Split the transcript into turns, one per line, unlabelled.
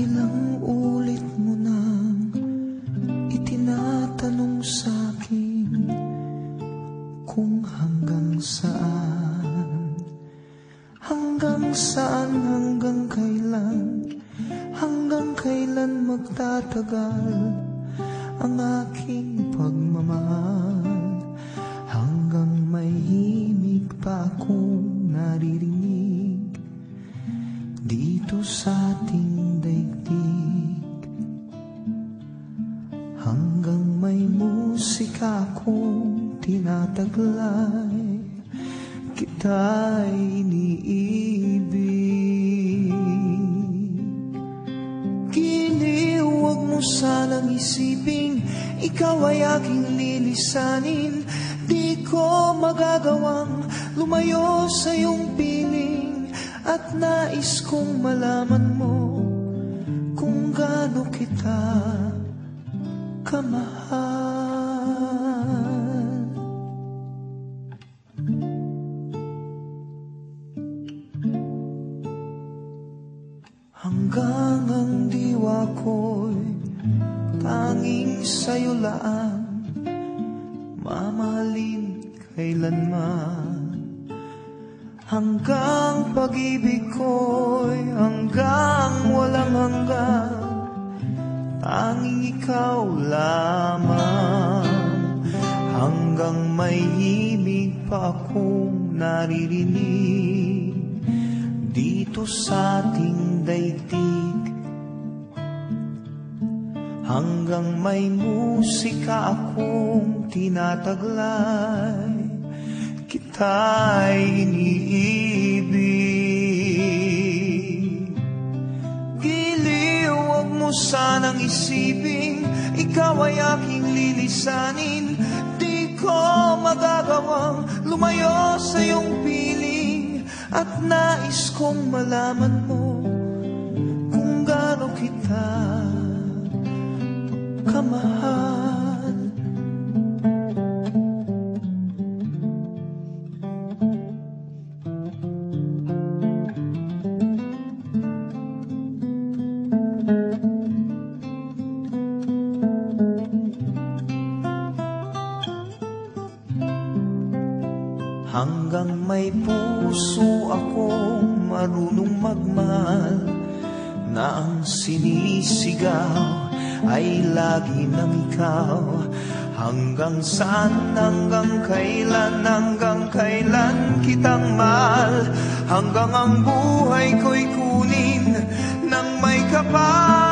Ilang ulit mo nang itinatanong sa'kin kung hanggang saan, hanggang saan, hanggang kailan magtatagal ang aking pagmamahal, hanggang may himig pa akong naririnig dito sa ating daigdig, hanggang may musika akong tinataglay, kita'y iniibig. Giliw, huwag mo sanang isiping ikaw ay aking lilisanin. Di ko magagawang lumayo sa iyong piling, at nais kong malaman mo kung gaano kita kamahal. Hanggang ang diwa ko'y tanging sa'yo lang mamahalin kailanman, hanggang pag-ibig ko'y hanggang walang hanggan, tanging ikaw lamang, hanggang may himig pa akong naririnig dito sa ating daigdig, hanggang may musika akong tinataglay, kita'y iniibig. Giliw, huwag mo sanang isiping ikaw ay aking lilisanin. Di ko magagawang lumayo sa iyong piling, at nais kong malaman mo kung gaano kita kamahal. Hanggang may puso akong marunong magmahal, na ang sinisigaw ay lagi ng ikaw. Hanggang saan, hanggang kailan kitang mahal, hanggang ang buhay ko'y kunin ng may kapal.